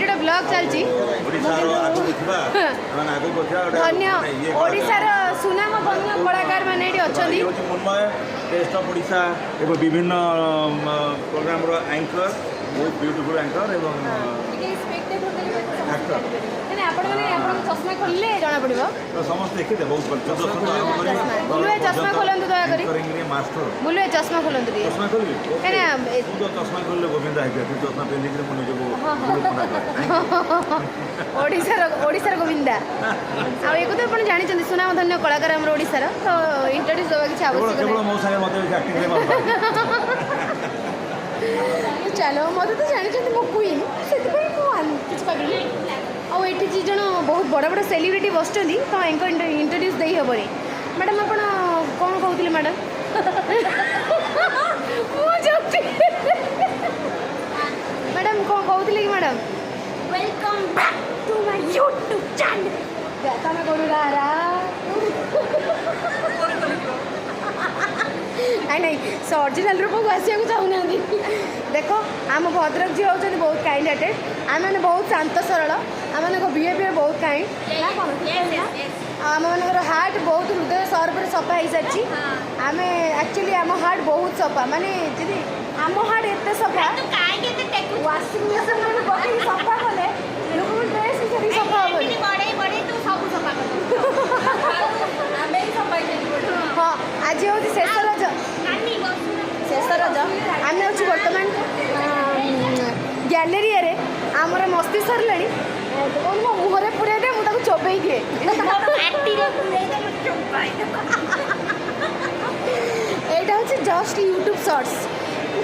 ଏଠି ଗୋଟେ ବ୍ଲଗ ଚାଲିଛି ଧନ୍ୟ ଓଡ଼ିଶାର ସୁନାମ ଧନ୍ୟ କଳାକାର ମାନେ ଏଠି ଅଛନ୍ତି ଓଡ଼ିଶା ଏବଂ ବିଭିନ୍ନ ପ୍ରୋଗ୍ରାମର ଆଙ୍କର ବହୁତ ବ୍ୟୁଟିଫୁଲ ଆଙ୍କର ଏବଂ ଆକ୍ଟର ଚଷମା ଖୋଲିଲେ ଜଣା ପଡ଼ିବ ସମସ୍ତେ ଦେଖିତେ ବହୁତ ବୁଲୁଏ ଚଷମା ଖୋଲନ୍ତୁ ଦୟାକରି ବୁଲୁଏ ଚଷମା ଖୋଲନ୍ତୁ ଟିକେ ଚଷମା ଖୋଲିବି କାହିଁକିନା ଚଷମା ଖୋଲିଲେ ଗୋବିନ୍ଦା ହେଇଯିବ ଚଷମା ପିନ୍ଧିକିରି ମୁଁ ନିଜକୁ ଓଡ଼ିଶାର ଗୋବିନ୍ଦା ଆଉ ଏକୁ ତ ଆପଣ ଜାଣିଛନ୍ତି ସୁନାମ ଧନ୍ୟ କଳାକାର ଆମର ଓଡ଼ିଶାର ତ ଇଣ୍ଟ୍ରୋଡ୍ୟୁସ୍ ଦେବା କିଛି ଆବଶ୍ୟକ କେବଳ ମୋ ସାଙ୍ଗେ ମୋତେ ଆକ୍ଟିଂରେ ଚାଲ ମୋତେ ତ ଜାଣିଛନ୍ତି ମୋ କୁଇନ୍ ସେଥିପାଇଁ ମୁଁ କିଛି କହିଲି ଆଉ ଏଠି ଦୁଇ ଜଣ ବହୁତ ବଡ଼ ବଡ଼ ସେଲିବ୍ରିଟି ବସିଛନ୍ତି ତ ଏଙ୍କ ଇଣ୍ଟ୍ରୋଡ୍ୟୁସ୍ ଦେଇ ହେବନି ମ୍ୟାଡ଼ାମ୍ ଆପଣ କ'ଣ କହୁଥିଲେ ମ୍ୟାଡ଼ାମ୍ ମୁଁ ଯାଉଛି ମ୍ୟାଡ଼ାମ୍ କ'ଣ କହୁଥିଲେ କି madam welcome back to my YouTube channel ତମେ କରୁରା ନାଇଁ ସେ ଅରିଜିନାଲ ରୂପକୁ ଆସିବାକୁ ଚାହୁଁନାହାନ୍ତି ଦେଖ ଆମ ଭଦ୍ରକ ଝିଅ ହେଉଛନ୍ତି ବହୁତ କାଇଣ୍ଡ ହାର୍ଟେଡ୍ ଆମେମାନେ ବହୁତ ଶାନ୍ତ ସରଳ ଆମମାନଙ୍କ ବିହେଭିଅର୍ ବହୁତ କାଇଣ୍ଡ ଆଉ ଆମମାନଙ୍କର ହାର୍ଟ ବହୁତ ହୃଦୟ ସର୍ବରେ ସଫା ହେଇସାରିଛି ଆମେ ଆକ୍ଚୁଆଲି ଆମ ହାର୍ଟ ବହୁତ ସଫା ମାନେ ଯଦି ଆମ ହାର୍ଟ ଏତେ ସଫା ୱାସିଂ ମେସିନ୍ ମାନେ ପକେଇକି ସଫା କଲେ ଲୋକଙ୍କୁ ଡ୍ରେସ୍ ବି ସଫା ହେବନି ହଁ ଆଜି ହେଉଛି ଶେଷ ରଜ ଆମେ ଅଛୁ ବର୍ତ୍ତମାନ ଗ୍ୟାଲେରିଆରେ ଆମର ମସ୍ତି ସରିଲାଣି ମୋ ମୁହଁରେ ପୁରେଇ ଦେ ମୁଁ ତାକୁ ଚୋବେଇ ଦିଏ ଏଇଟା ହେଉଛି ଜଷ୍ଟ ୟୁଟ୍ୟୁବ୍ ସର୍ଟସ୍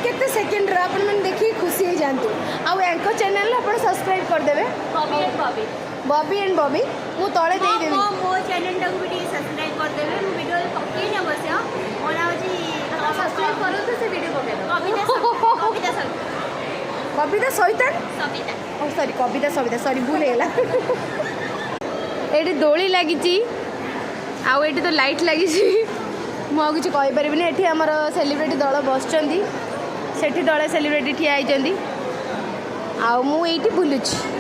କେତେ ସେକେଣ୍ଡର ଆପଣମାନେ ଦେଖିକି ଖୁସି ହେଇଯାଆନ୍ତୁ ଆଉ ୟାଙ୍କ ଚ୍ୟାନେଲ୍ରେ ଆପଣ ସବସ୍କ୍ରାଇବ୍ କରିଦେବେ ବବି ଆଣ୍ଡ ବବି ମୁଁ ତଳେ ଦେଇଦେବି ମୋ ଚ୍ୟାନେଲଟାକୁ ବି ଟିକେ ସବସ୍କ୍ରାଇବ୍ କରିଦେବେ ମୁଁ ଭିଡ଼ିଓ ପକେଇନି ଅବଶ୍ୟ ମୋ ନାଁ ହେଉଛି ସବସ୍କ୍ରାଇବ୍ କରନ୍ତୁ ସେ ଭିଡ଼ିଓ ପକେଇଦେବ କବିତା ସଇତାନ ସରି କବିତା ସବିତା ସରି ଭୁଲ ହେଇଗଲା ଏଇଠି ଦୋଳି ଲାଗିଛି ଆଉ ଏଇଠି ତ ଲାଇଟ୍ ଲାଗିଛି ମୁଁ ଆଉ କିଛି କହିପାରିବିନି ଏଠି ଆମର ସେଲିବ୍ରିଟି ଦଳ ବସିଛନ୍ତି ସେଠି ଦଳେ ସେଲିବ୍ରିଟି ଠିଆ ହେଇଛନ୍ତି ଆଉ ମୁଁ ଏଇଠି ବୁଲୁଛି